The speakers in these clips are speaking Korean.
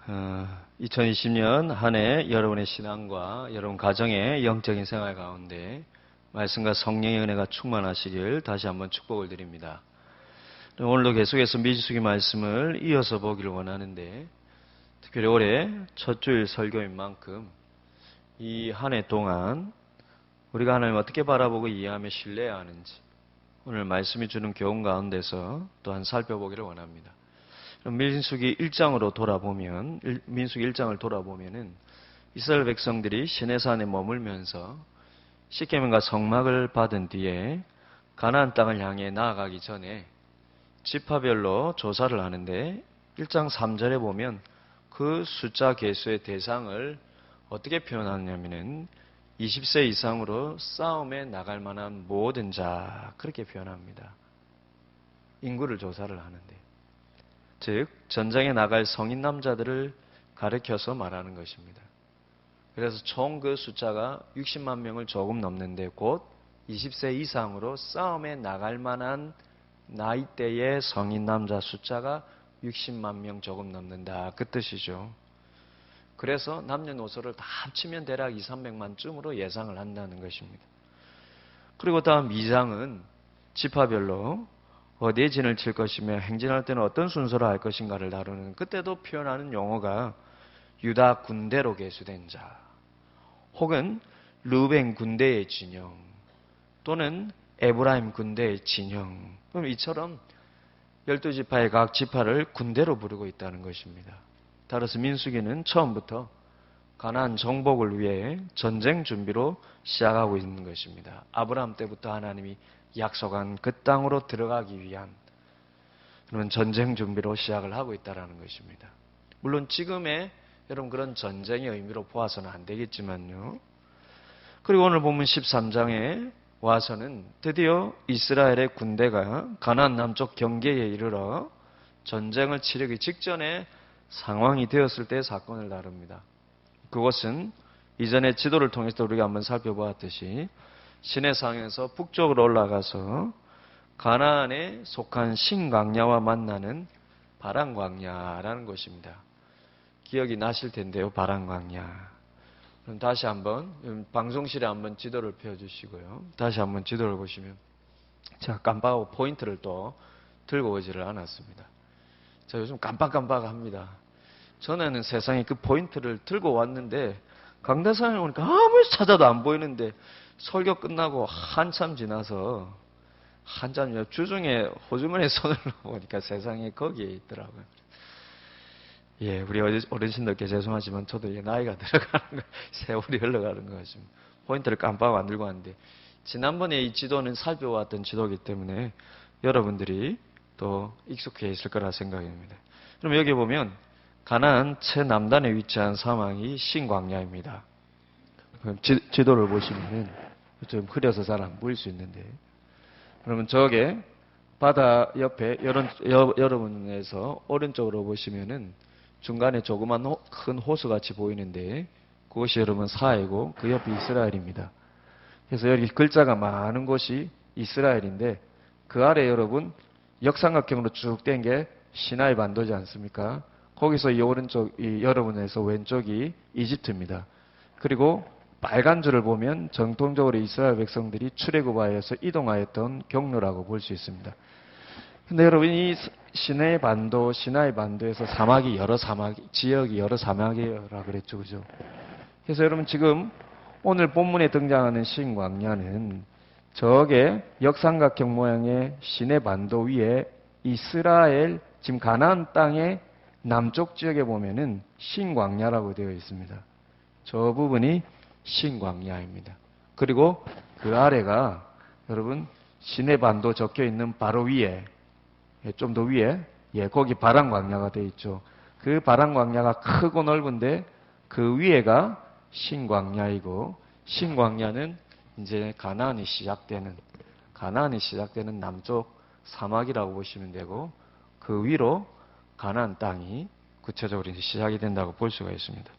2020년 한 해 여러분의 신앙과 여러분 가정의 영적인 생활 가운데 말씀과 성령의 은혜가 충만하시길 다시 한번 축복을 드립니다. 오늘도 계속해서 민수기 말씀을 이어서 보기를 원하는데, 특별히 올해 첫 주일 설교인 만큼 이 한 해 동안 우리가 하나님을 어떻게 바라보고 이해하며 신뢰해야 하는지 오늘 말씀이 주는 교훈 가운데서 또한 살펴보기를 원합니다. 민수기 1장으로 돌아보면, 민수기 1장을 돌아보면은 이스라엘 백성들이 시내산에 머물면서 시케몬과 성막을 받은 뒤에 가나안 땅을 향해 나아가기 전에 지파별로 조사를 하는데 1장 3절에 보면 그 숫자 계수의 대상을 어떻게 표현하냐면은 20세 이상으로 싸움에 나갈 만한 모든 자, 그렇게 표현합니다. 인구를 조사를 하는데, 즉 전쟁에 나갈 성인 남자들을 가리켜서 말하는 것입니다. 그래서 총 그 숫자가 60만 명을 조금 넘는데 곧 20세 이상으로 싸움에 나갈 만한 나이대의 성인 남자 숫자가 60만 명 조금 넘는다, 그 뜻이죠. 그래서 남녀노소를 다 합치면 대략 200~300만쯤으로 예상을 한다는 것입니다. 그리고 다음 2장은 지파별로 어디에 진을 칠 것이며 행진할 때는 어떤 순서로 할 것인가를 다루는, 그때도 표현하는 용어가 유다 군대로 계수된 자, 혹은 르우벤 군대의 진영, 또는 에브라임 군대의 진영. 그럼 이처럼 12지파의 각 지파를 군대로 부르고 있다는 것입니다. 따라서 민수기는 처음부터 가나안 정복을 위해 전쟁 준비로 시작하고 있는 것입니다. 아브라함 때부터 하나님이 약속한 그 땅으로 들어가기 위한 그런 전쟁 준비로 시작을 하고 있다는 것입니다. 물론 지금의 여러분 그런 전쟁의 의미로 보아서는 안 되겠지만요. 그리고 오늘 보면 13장에 와서는 드디어 이스라엘의 군대가 가나안 남쪽 경계에 이르러 전쟁을 치르기 직전에 상황이 되었을 때의 사건을 다룹니다. 그것은 이전에 지도를 통해서 우리가 한번 살펴보았듯이 시내산에서 북쪽으로 올라가서 가나안에 속한 신광야와 만나는 바란광야라는 것입니다. 기억이 나실 텐데요, 바란광야. 그럼 다시 한번 방송실에 한번 지도를 펴주시고요. 다시 한번 지도를 보시면 제가 깜빡하고 포인트를 또 들고 오지를 않았습니다. 저 요즘 깜빡깜빡합니다. 전에는 세상에 그 포인트를 들고 왔는데 강대상에 오니까 아무리 찾아도 안 보이는데 설교 끝나고 한참 지나서 한참 주중에 호주머니에 손을 넣어보니까 세상에 거기에 있더라고요. 예, 우리 어르신들께 죄송하지만 저도 나이가 들어가는 거, 세월이 흘러가는 것 같습니다. 포인트를 깜빡 안 들고 왔는데 지난번에 이 지도는 살펴왔던 지도이기 때문에 여러분들이 또 익숙해 있을 거라 생각합니다. 그럼 여기 보면 가나안 최남단에 위치한 사막이 신광야입니다. 지도를 보시면 좀 흐려서 잘 안 보일 수 있는데, 그러면 저게 바다 옆에 여러분에서 오른쪽으로 보시면은 중간에 조그만 큰 호수같이 보이는데 그것이 여러분 사해고 그 옆이 이스라엘입니다. 그래서 여기 글자가 많은 곳이 이스라엘인데 그 아래 여러분 역삼각형으로 쭉 된 게 시나이 반도지 않습니까? 거기서 이 오른쪽, 여러분에서 왼쪽이 이집트입니다. 그리고 빨간 줄을 보면 정통적으로 이스라엘 백성들이 출애굽하여서 이동하였던 경로라고 볼 수 있습니다. 근데 여러분 이 시나이 반도에서 지역이 여러 사막이라 그랬죠, 그죠? 그래서 여러분 지금 오늘 본문에 등장하는 신광야는 저게 역삼각형 모양의 시내 반도 위에 이스라엘 지금 가나안 땅의 남쪽 지역에 보면은 신광야라고 되어 있습니다. 저 부분이 신광야입니다. 그리고 그 아래가 여러분 시내 반도 적혀 있는 바로 위에, 좀 더 위에, 거기 바란광야가 되어 있죠. 그 바란광야가 크고 넓은데 그 위에가 신광야이고, 신광야는 이제 가나안이 시작되는 남쪽 사막이라고 보시면 되고, 그 위로 가나안 땅이 구체적으로 이제 시작이 된다고 볼 수가 있습니다.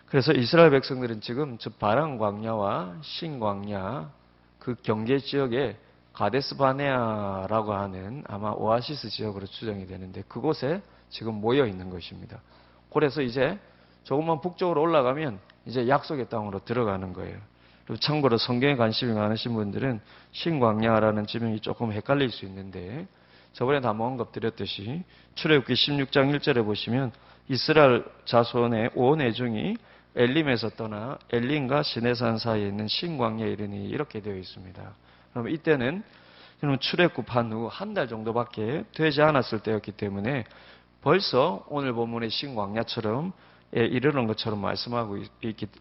그래서 이스라엘 백성들은 지금 저 바란광야와 신광야 그 경계 지역에 가데스 바네아라고 하는 아마 오아시스 지역으로 추정이 되는데 그곳에 지금 모여 있는 것입니다. 그래서 이제 조금만 북쪽으로 올라가면 이제 약속의 땅으로 들어가는 거예요. 그리고 참고로 성경에 관심이 많으신 분들은 신광야라는 지명이 조금 헷갈릴 수 있는데 저번에도 한번 언급드렸듯이 출애굽기 16장 1절에 보시면 이스라엘 자손의 온 회중이 엘림에서 떠나 엘림과 시내산 사이에 있는 신광야에 이르니 이렇게 되어 있습니다. 그럼 이때는 출애굽한 후 한 달 정도밖에 되지 않았을 때였기 때문에 벌써 오늘 본문의 신광야처럼 이르는 것처럼 말씀하고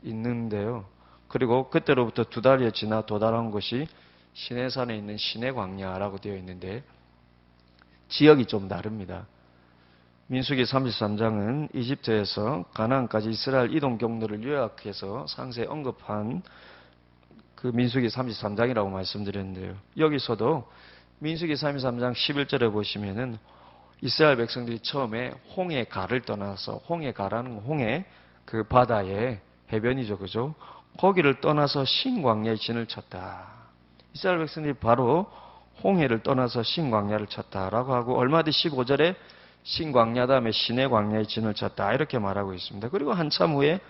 있는데요. 그리고 그때로부터 2달이 지나 도달한 곳이 시내산에 있는 시내광야라고 되어 있는데 지역이 좀 다릅니다. 민수기 33장은 이집트에서 가나안까지 이스라엘 이동 경로를 요약해서 상세히 언급한 그 민수기 33장이라고 말씀드렸는데요. 여기서도 민수기 33장 11절에 보시면은 이스라엘 백성들이 처음에 홍해 가를 떠나서 홍해 가라는 홍해 그 바다에 해변이죠, 그죠? 거기를 떠나서 신광야에 진을 쳤다. 이스라엘 백성들이 바로 홍해를 떠나서 신광야를 쳤다라고 하고 얼마 뒤 15절에 신광야 다음에 시내광야에 진을 쳤다 이렇게 말하고 있습니다. 그리고 한참 후에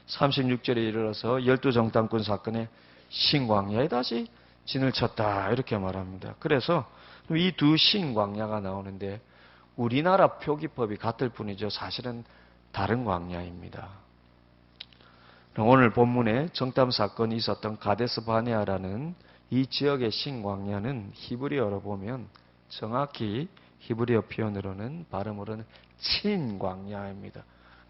36절에 이르러서 열두 정탐꾼 사건에 신광야에 다시 진을 쳤다 이렇게 말합니다. 그래서 이 두 신광야가 나오는데 우리나라 표기법이 같을 뿐이죠. 사실은 다른 광야입니다. 오늘 본문에 정탐 사건이 있었던 가데스 바네아라는 이 지역의 신광야는 히브리어로 보면 정확히 히브리어 표현으로는 발음으로는 친광야입니다.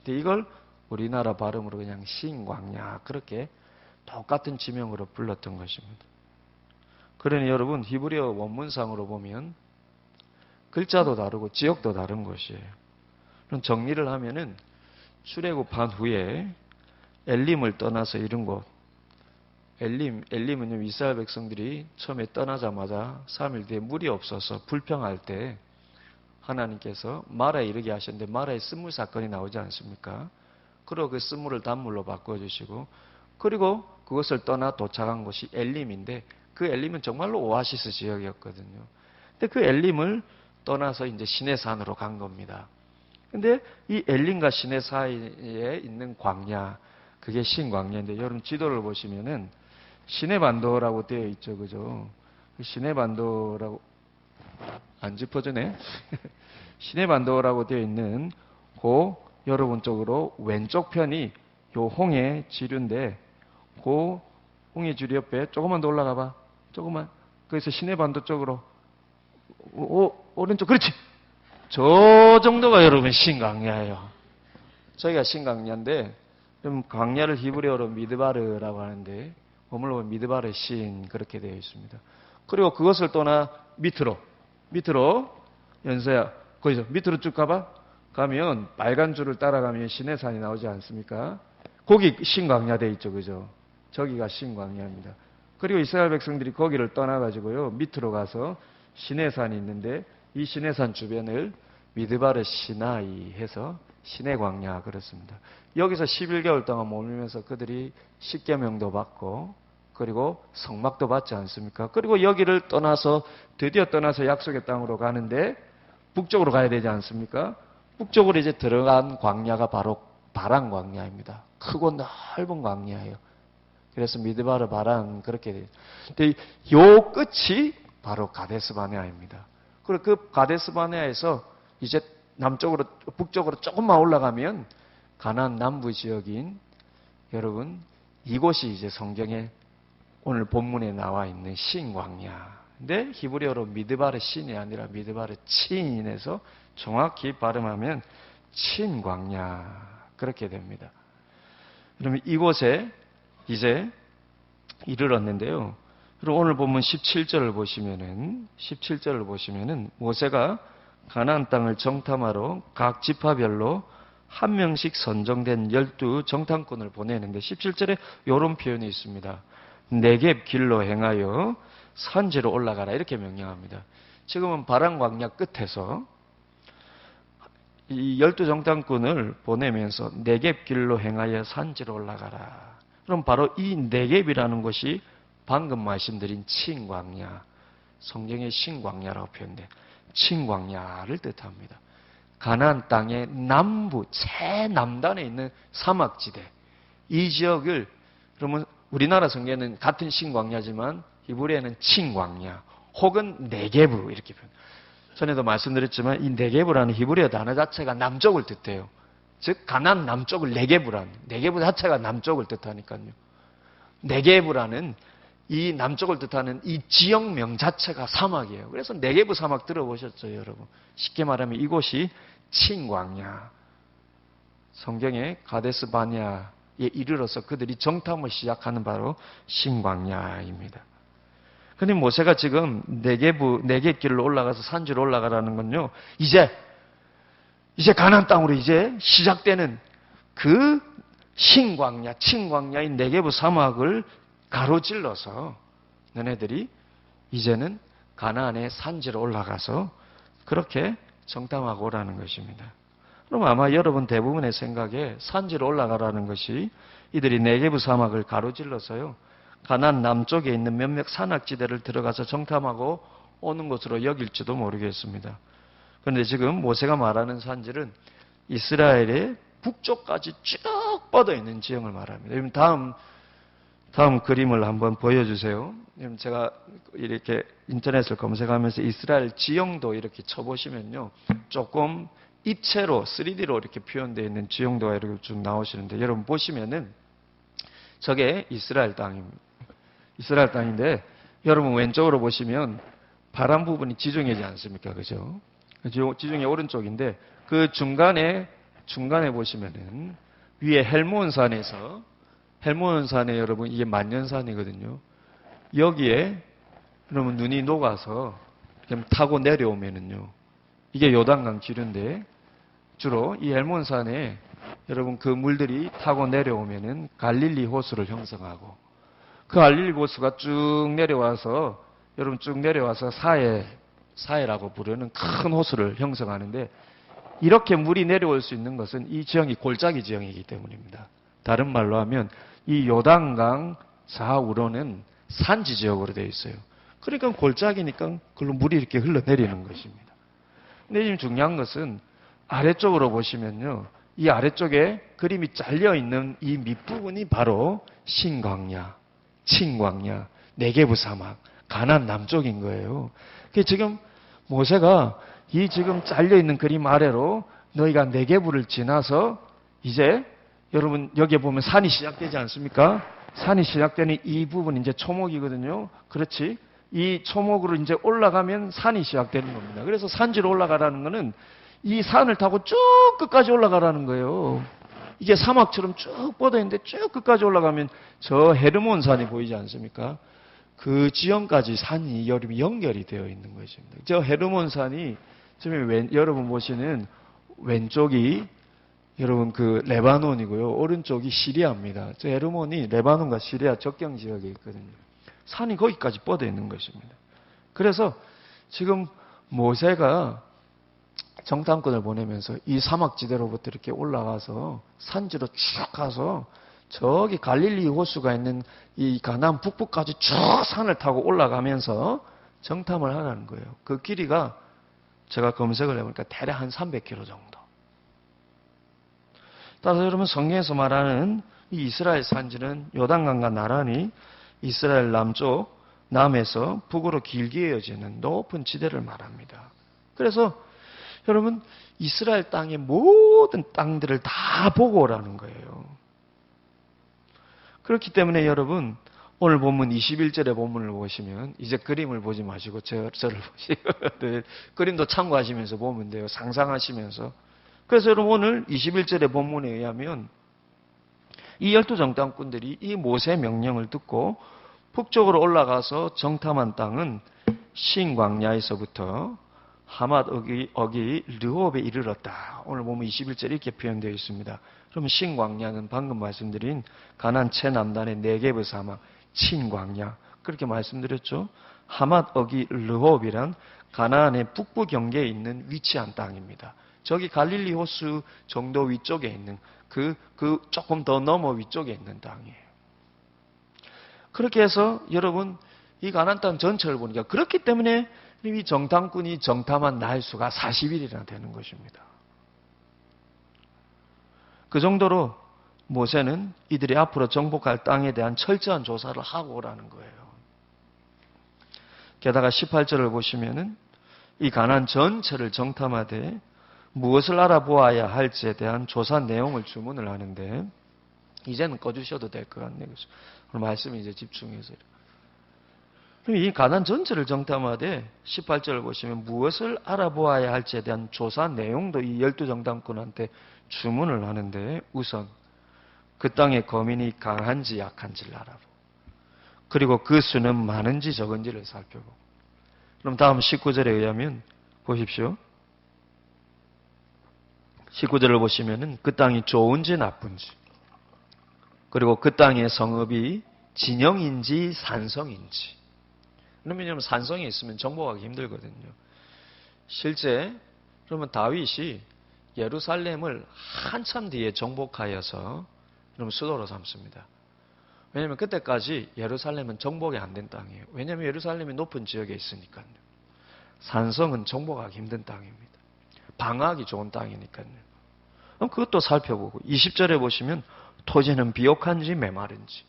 근데 이걸 우리나라 발음으로 그냥 신광야 그렇게 똑같은 지명으로 불렀던 것입니다. 그러니 여러분 히브리어 원문상으로 보면 글자도 다르고 지역도 다른 것이에요. 그럼 정리를 하면은 출애굽한 후에 엘림을 떠나서 이른 곳 엘림은 이스라엘 백성들이 처음에 떠나자마자 3일 뒤에 물이 없어서 불평할 때 하나님께서 마라에 이르게 하셨는데 마라에 쓴물 사건이 나오지 않습니까? 그리고 그 쓴물을 단물로 바꿔주시고 그리고 그것을 떠나 도착한 곳이 엘림인데 그 엘림은 정말로 오아시스 지역이었거든요. 근데 그 엘림을 떠나서 이제 시내산으로 간 겁니다. 근데 이 엘림과 시내 사이에 있는 광야 그게 신광야인데 여러분 지도를 보시면은 시내반도라고 되어 있죠, 그죠? 시내반도라고 안 짚어주네. 시내반도라고 되어 있는 그 여러분 쪽으로 왼쪽 편이 요 홍해 지류인데 그 홍해 지류 옆에 조금만 더 올라가 봐. 조금만. 그래서 시내반도 쪽으로 오른쪽 그렇지. 저 정도가 여러분 신광야예요. 저희가 신광야인데 그럼 광야를 히브리어로 미드바르라고 하는데 머물러 미드바르 신 그렇게 되어 있습니다. 그리고 그것을 떠나 밑으로 연서야 거기서 밑으로 쭉 가봐. 가면 빨간 줄을 따라가면 시내산이 나오지 않습니까? 거기 신광야 돼 있죠, 그죠? 저기가 신광야입니다. 그리고 이스라엘 백성들이 거기를 떠나가지고요 밑으로 가서 시내산이 있는데 이 시내산 주변을 미드바르 시나이 해서 시내광야 그렇습니다. 여기서 11개월 동안 머물면서 그들이 십계명도 받고 그리고 성막도 받지 않습니까? 그리고 여기를 떠나서 드디어 떠나서 약속의 땅으로 가는데 북쪽으로 가야 되지 않습니까? 북쪽으로 이제 들어간 광야가 바로 바란 광야입니다. 크고 넓은 광야예요. 그래서 미드바르 바란 그렇게 돼요. 근데 요 끝이 바로 가데스 바네아입니다. 그리고 그 가데스 바네아에서 이제 남쪽으로 북쪽으로 조금만 올라가면 가나안 남부 지역인 여러분 이곳이 이제 성경에 오늘 본문에 나와 있는 신광야. 근데 히브리어로 미드바르 신이 아니라 미드바르 친에서 정확히 발음하면 친광야 그렇게 됩니다. 그러면 이곳에 이제 이르렀는데요. 그리고 오늘 본문 17절을 보시면은 모세가 가나안 땅을 정탐하러 각 지파별로 한 명씩 선정된 12 정탐꾼을 보내는데 17절에 이런 표현이 있습니다. 네겝 길로 행하여 산지로 올라가라 이렇게 명령합니다. 지금은 바란 광야 끝에서 이 12 정탐꾼을 보내면서 네겝 길로 행하여 산지로 올라가라. 그럼 바로 이 네겝이라는 것이 방금 말씀드린 친광야, 성경의 신광야라고 표현돼 친광야를 뜻합니다. 가나안 땅의 남부 최남단에 있는 사막지대, 이 지역을 그러면 우리나라 성경에는 같은 신광야지만 히브리어는 친광야 혹은 네게브 이렇게 표현. 전에도 말씀드렸지만 이 네게브라는 히브리어 단어 자체가 남쪽을 뜻해요. 즉 가나안 남쪽을 네게브 자체가 남쪽을 뜻하니까요. 네게브라는 이 남쪽을 뜻하는 이 지역명 자체가 사막이에요. 그래서 네게브 사막 들어보셨죠, 여러분? 쉽게 말하면 이곳이 친광야. 성경에 가데스 바네아에 이르러서 그들이 정탐을 시작하는 바로 신광야입니다. 그런데 모세가 지금 네겝길로 올라가서 산지로 올라가라는 건요. 이제 가나안 땅으로 이제 시작되는 그 신광야, 친광야인 네게브 사막을 가로질러서 너네들이 이제는 가나안의 산지로 올라가서 그렇게 정탐하고 오라는 것입니다. 그럼 아마 여러분 대부분의 생각에 산지로 올라가라는 것이 이들이 네게브 사막을 가로질러서요. 가나안 남쪽에 있는 몇몇 산악지대를 들어가서 정탐하고 오는 것으로 여길지도 모르겠습니다. 그런데 지금 모세가 말하는 산지는 이스라엘의 북쪽까지 쭉 뻗어 있는 지형을 말합니다. 다음 그림을 한번 보여주세요. 제가 이렇게 인터넷을 검색하면서 이스라엘 지형도 이렇게 쳐보시면요. 조금 입체로 3D로 이렇게 표현되어 있는 지형도가 이렇게 쭉 나오시는데 여러분 보시면은 저게 이스라엘 땅입니다. 이스라엘 땅인데 여러분 왼쪽으로 보시면 파란 부분이 지중해지 않습니까? 그죠? 지중해 오른쪽인데 그 중간에 보시면은 위에 헬몬산에 여러분 이게 만년산이거든요. 여기에 여러분 눈이 녹아서 그냥 타고 내려오면은요. 이게 요단강 지류인데 주로 이 헬몬산에 여러분 그 물들이 타고 내려오면은 갈릴리 호수를 형성하고 그 갈릴리 호수가 쭉 내려와서 여러분 쭉 내려와서 사해라고 부르는 큰 호수를 형성하는데 이렇게 물이 내려올 수 있는 것은 이 지형이 골짜기 지형이기 때문입니다. 다른 말로 하면 이 요단강 좌우로는 산지 지역으로 되어 있어요. 그러니까 골짜기니까 그걸로 물이 이렇게 흘러내리는 것입니다. 근데 지금 중요한 것은 아래쪽으로 보시면요. 이 아래쪽에 그림이 잘려있는 이 밑부분이 바로 신광야, 친광야, 네게브 사막, 가나안 남쪽인 거예요. 그게 지금 모세가 이 지금 잘려있는 그림 아래로 너희가 네게브를 지나서 이제 여러분 여기에 보면 산이 시작되지 않습니까? 산이 시작되는 이 부분이 이제 초목이거든요. 그렇지? 이 초목으로 이제 올라가면 산이 시작되는 겁니다. 그래서 산지로 올라가라는 것은 이 산을 타고 쭉 끝까지 올라가라는 거예요. 이게 사막처럼 쭉 뻗어 있는데 쭉 끝까지 올라가면 저 헤르몬 산이 보이지 않습니까? 그 지형까지 산이 연결이 되어 있는 것입니다. 저 헤르몬 산이 지금 여러분 보시는 왼쪽이 여러분 그 레바논이고요. 오른쪽이 시리아입니다. 저 헤르몬이 레바논과 시리아 접경 지역에 있거든요. 산이 거기까지 뻗어 있는 것입니다. 그래서 지금 모세가 정탐꾼을 보내면서 이 사막지대로부터 이렇게 올라가서 산지로 쭉 가서 저기 갈릴리 호수가 있는 이 가나안 북부까지 쭉 산을 타고 올라가면서 정탐을 하라는 거예요. 그 길이가 제가 검색을 해보니까 대략 한 300km 정도. 따라서 여러분 성경에서 말하는 이 이스라엘 산지는 요단강과 나란히 이스라엘 남에서 북으로 길게 이어지는 높은 지대를 말합니다. 그래서 여러분 이스라엘 땅의 모든 땅들을 다 보고 오라는 거예요. 그렇기 때문에 여러분 오늘 본문 21절의 본문을 보시면 이제 그림을 보지 마시고 저를 보시고 그림도 참고하시면서 보면 돼요. 상상하시면서. 그래서 여러분 오늘 21절의 본문에 의하면 이 12정탐꾼들이 이 모세 명령을 듣고 북쪽으로 올라가서 정탐한 땅은 신광야에서부터 하맛 어기 르홉에 이르렀다. 오늘 보면 21절 이렇게 표현되어 있습니다. 그러면 신광야는 방금 말씀드린 가나안 최남단의 네게브 사막 친광야 그렇게 말씀드렸죠. 하맛 어기 르홉이란 가나안의 북부 경계에 있는 위치한 땅입니다. 저기 갈릴리 호수 정도 위쪽에 있는 그 조금 더 넘어 위쪽에 있는 땅이에요. 그렇게 해서 여러분 이 가나안 땅 전체를 보니까 그렇기 때문에 이 정탐꾼이 정탐한 날수가 40일이나 되는 것입니다. 그 정도로 모세는 이들이 앞으로 정복할 땅에 대한 철저한 조사를 하고 오라는 거예요. 게다가 18절을 보시면은 이 가나안 전체를 정탐하되 무엇을 알아보아야 할지에 대한 조사 내용을 주문을 하는데 이제는 꺼주셔도 될 것 같네요. 오늘 말씀이 이제 집중해서. 이 가나안 전체를 정탐하되 18절을 보시면 무엇을 알아보아야 할지에 대한 조사 내용도 이 12정탐꾼한테 주문을 하는데 우선 그 땅의 거민이 강한지 약한지를 알아보고 그리고 그 수는 많은지 적은지를 살펴보고 그럼 다음 19절에 의하면 보십시오. 19절을 보시면은 그 땅이 좋은지 나쁜지 그리고 그 땅의 성읍이 진영인지 산성인지 왜냐하면 산성이 있으면 정복하기 힘들거든요. 실제 그러면 다윗이 예루살렘을 한참 뒤에 정복하여서 그럼 수도로 삼습니다. 왜냐하면 그때까지 예루살렘은 정복이 안 된 땅이에요. 왜냐하면 예루살렘이 높은 지역에 있으니까요. 산성은 정복하기 힘든 땅입니다. 방어하기 좋은 땅이니까요. 그럼 그것도 살펴보고 20절에 보시면 토지는 비옥한지 메마른지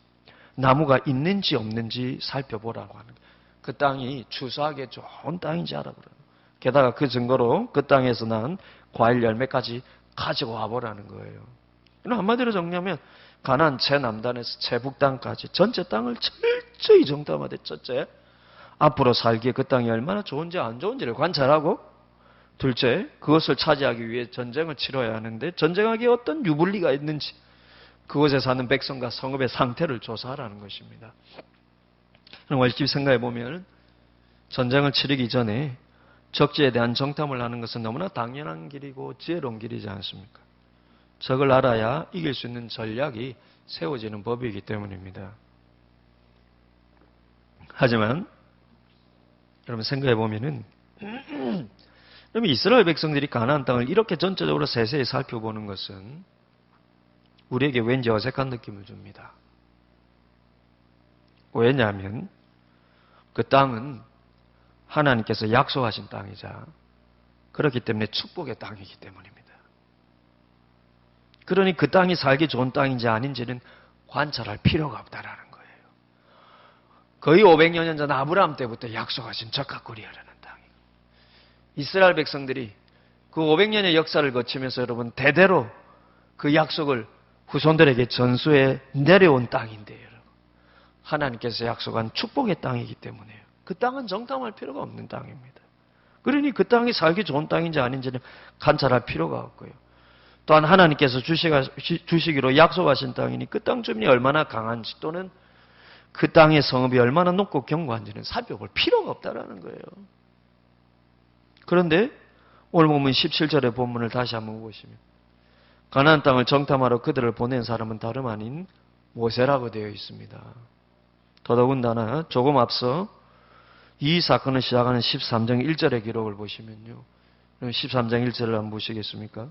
나무가 있는지 없는지 살펴보라고 하는 거예요. 그 땅이 추수하기에 좋은 땅인지 알아보라는 거예요. 게다가 그 증거로 그 땅에서 난 과일 열매까지 가지고 와보라는 거예요. 한마디로 정리하면 가나안 최남단에서 최북단까지 전체 땅을 철저히 정탐하되 첫째, 앞으로 살기에 그 땅이 얼마나 좋은지 안 좋은지를 관찰하고 둘째, 그것을 차지하기 위해 전쟁을 치러야 하는데 전쟁하기에 어떤 유불리가 있는지 그곳에 사는 백성과 성읍의 상태를 조사하라는 것입니다. 월집 생각해 보면 전쟁을 치르기 전에 적지에 대한 정탐을 하는 것은 너무나 당연한 길이고 지혜로운 길이지 않습니까? 적을 알아야 이길 수 있는 전략이 세워지는 법이기 때문입니다. 하지만 여러분 생각해 보면은 여러분 이스라엘 백성들이 가나안 땅을 이렇게 전체적으로 세세히 살펴보는 것은 우리에게 왠지 어색한 느낌을 줍니다. 왜냐하면 그 땅은 하나님께서 약속하신 땅이자 그렇기 때문에 축복의 땅이기 때문입니다. 그러니 그 땅이 살기 좋은 땅인지 아닌지는 관찰할 필요가 없다라는 거예요. 거의 500여 년 전 아브라함 때부터 약속하신 적합골이 흐르는 땅이에요. 이스라엘 백성들이 그 500년의 역사를 거치면서 여러분 대대로 그 약속을 후손들에게 전수해 내려온 땅인데요. 여러분. 하나님께서 약속한 축복의 땅이기 때문에요. 그 땅은 정탐할 필요가 없는 땅입니다. 그러니 그 땅이 살기 좋은 땅인지 아닌지는 관찰할 필요가 없고요. 또한 하나님께서 주시기로 약속하신 땅이니 그 땅 주민이 얼마나 강한지 또는 그 땅의 성읍이 얼마나 높고 견고한지는 살펴볼 필요가 없다라는 거예요. 그런데 오늘 보면 17절의 본문을 다시 한번 보시면 가나안 땅을 정탐하러 그들을 보낸 사람은 다름 아닌 모세라고 되어 있습니다. 더더군다나 조금 앞서 이 사건을 시작하는 13장 1절의 기록을 보시면요. 13장 1절을 한번 보시겠습니까?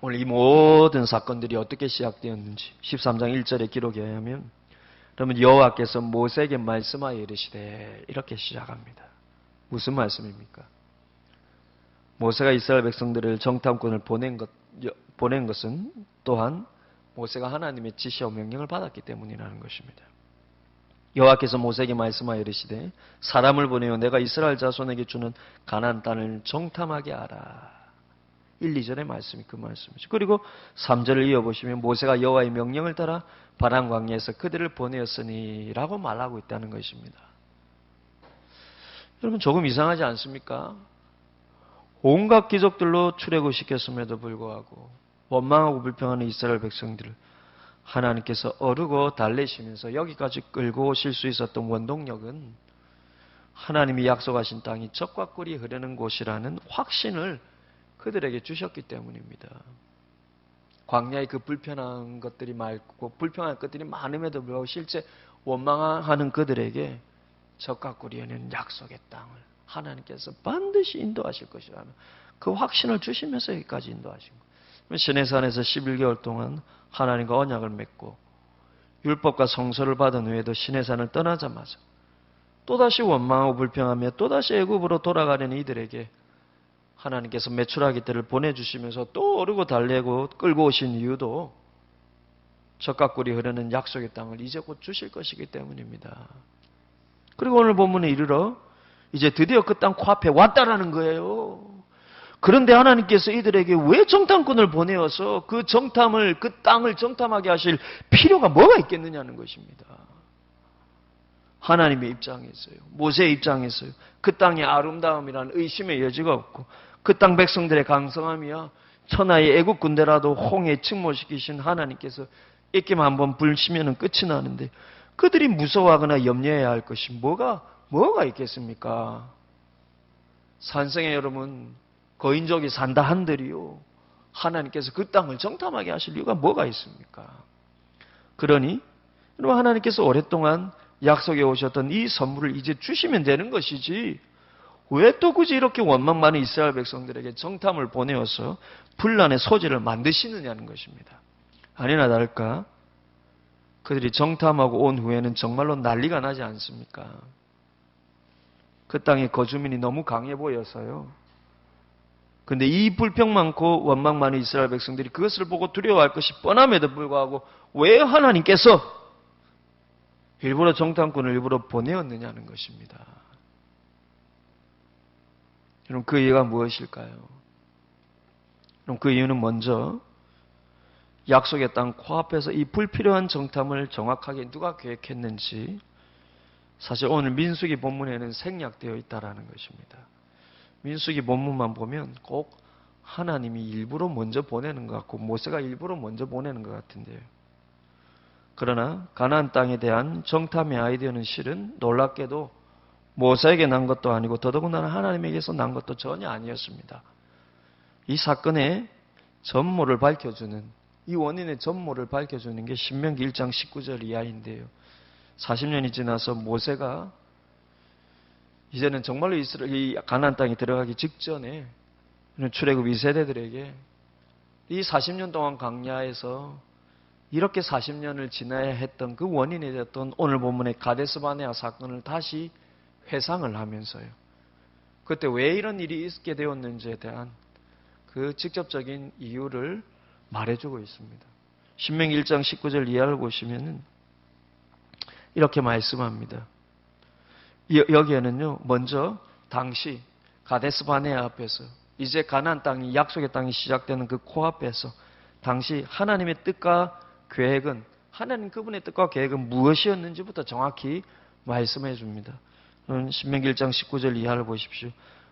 오늘 이 모든 사건들이 어떻게 시작되었는지 13장 1절의 기록에 의하면 그러면 여호와께서 모세에게 말씀하여 이르시되 이렇게 시작합니다. 무슨 말씀입니까? 모세가 이스라엘 백성들을 정탐꾼을 보낸 것은 또한 모세가 하나님의 지시와 명령을 받았기 때문이라는 것입니다. 여호와께서 모세에게 말씀하여 이르시되 사람을 보내어 내가 이스라엘 자손에게 주는 가나안 땅을 정탐하게 하라. 1, 2절의 말씀이 그 말씀이죠. 그리고 3절을 이어보시면 모세가 여호와의 명령을 따라 바람 광야에서 그들을 보내었으니 라고 말하고 있다는 것입니다. 여러분 조금 이상하지 않습니까? 온갖 기적들로 출애굽시켰음에도 불구하고 원망하고 불평하는 이스라엘 백성들을 하나님께서 어르고 달래시면서 여기까지 끌고 오실 수 있었던 원동력은 하나님이 약속하신 땅이 젖과 꿀이 흐르는 곳이라는 확신을 그들에게 주셨기 때문입니다. 광야의 그 불편한 것들이 많고 불평한 것들이 많음에도 불구하고 실제 원망하는 그들에게 젖과 꿀이 흐르는 약속의 땅을 하나님께서 반드시 인도하실 것이라는 그 확신을 주시면서 여기까지 인도하신 거예요. 시내산에서 11개월 동안 하나님과 언약을 맺고 율법과 성서를 받은 후에도 시내산을 떠나자마자 또다시 원망하고 불평하며 또다시 애굽으로 돌아가려는 이들에게 하나님께서 메추라기 떼를 보내주시면서 또 오르고 달래고 끌고 오신 이유도 젖과 꿀이 흐르는 약속의 땅을 이제 곧 주실 것이기 때문입니다. 그리고 오늘 본문에 이르러 이제 드디어 그 땅 코앞에 왔다라는 거예요. 그런데 하나님께서 이들에게 왜 정탐꾼을 보내어서 그 땅을 정탐하게 하실 필요가 뭐가 있겠느냐는 것입니다. 하나님의 입장에서요, 모세의 입장에서요, 그 땅의 아름다움이라는 의심의 여지가 없고 그 땅 백성들의 강성함이야 천하의 애국 군대라도 홍해 침몰시키신 하나님께서 입김 한번 불시면 끝이 나는데 그들이 무서워하거나 염려해야 할 것이 뭐가 있겠습니까? 산성의 여러분, 거인족이 산다 한들이요, 하나님께서 그 땅을 정탐하게 하실 이유가 뭐가 있습니까? 그러니 여러분, 하나님께서 오랫동안 약속해 오셨던 이 선물을 이제 주시면 되는 것이지 왜 또 굳이 이렇게 원망 많은 이스라엘 백성들에게 정탐을 보내어서 분란의 소지를 만드시느냐는 것입니다. 아니나 다를까 그들이 정탐하고 온 후에는 정말로 난리가 나지 않습니까? 그 땅의 거주민이 너무 강해 보여서요. 근데 이 불평 많고 원망 많은 이스라엘 백성들이 그것을 보고 두려워할 것이 뻔함에도 불구하고 왜 하나님께서 일부러 정탐꾼을 일부러 보내었느냐는 것입니다. 여러분, 그 이유가 무엇일까요? 그럼 그 이유는 먼저 약속의 땅 코앞에서 이 불필요한 정탐을 정확하게 누가 계획했는지 사실 오늘 민수기 본문에는 생략되어 있다는 것입니다. 민수기 본문만 보면 꼭 하나님이 일부러 먼저 보내는 것 같고 모세가 일부러 먼저 보내는 것 같은데요. 그러나 가나안 땅에 대한 정탐의 아이디어는 실은 놀랍게도 모세에게 난 것도 아니고 더더군다나 하나님에게서 난 것도 전혀 아니었습니다. 이 사건의 전모를 밝혀주는, 이 원인의 전모를 밝혀주는 게 신명기 1장 19절 이하인데요. 40년이 지나서 모세가 이제는 정말로 이 가나안 땅에 들어가기 직전에 출애굽 2세대들에게 이 40년 동안 광야에서 이렇게 40년을 지나야 했던 그 원인이 됐던 오늘 본문의 가데스 바네아 사건을 다시 회상을 하면서요. 그때 왜 이런 일이 있게 되었는지에 대한 그 직접적인 이유를 말해주고 있습니다. 신명기 1장 19절 이하를 보시면은 이렇게 말씀합니다. 여기에는요, 먼저 당시 가데스 바네아 앞에서 이제 가나안 땅이 약속의 땅이 시작되는 그 코앞에서 당시 하나님의 뜻과 계획은, 하나님 그분의 뜻과 계획은 무엇이었는지부터 정확히 말씀해 줍니다. 신명기 1장 19절 이하를 보십시오.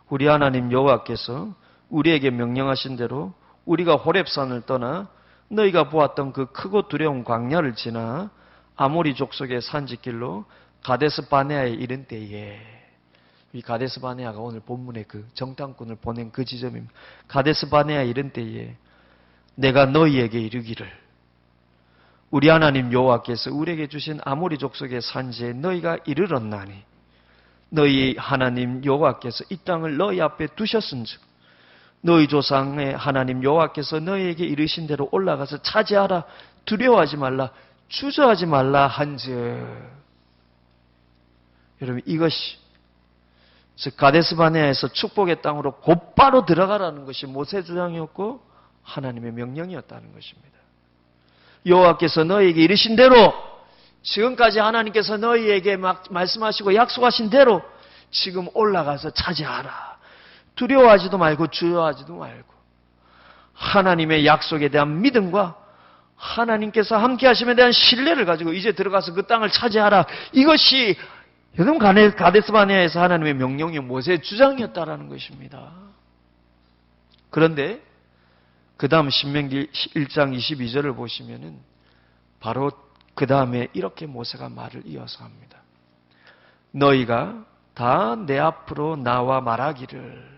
우리 하나님 여호와께서 우리에게 명령하신 대로 우리가 호렙산을 떠나 너희가 보았던 그 크고 두려운 광야를 지나 아모리 족속의 산지길로 가데스 바네아에 이른 때에, 이 가데스 바네아가 오늘 본문의 그 정탐꾼을 보낸 그 지점입니다. 가데스 바네아에 이른 때에 내가 너희에게 이르기를 우리 하나님 여호와께서 우리에게 주신 아모리 족속의 산지에 너희가 이르렀나니 너희 하나님 여호와께서 이 땅을 너희 앞에 두셨은즉 너희 조상의 하나님 여호와께서 너희에게 이르신 대로 올라가서 차지하라, 두려워하지 말라, 주저하지 말라 한즉. 여러분, 이것이 즉 가데스 바네아에서 축복의 땅으로 곧바로 들어가라는 것이 모세 주장이었고 하나님의 명령이었다는 것입니다. 여호와께서 너희에게 이르신 대로, 지금까지 하나님께서 너희에게 말씀하시고 약속하신 대로 지금 올라가서 차지하라. 두려워하지도 말고 주저하지도 말고 하나님의 약속에 대한 믿음과 하나님께서 함께 하심에 대한 신뢰를 가지고 이제 들어가서 그 땅을 차지하라. 이것이 여러분 가데스 바네아에서 하나님의 명령이 모세의 주장이었다라는 것입니다. 그런데 그 다음 신명기 1장 22절을 보시면은 바로 그 다음에 이렇게 모세가 말을 이어서 합니다. 너희가 다 내 앞으로 나와 말하기를.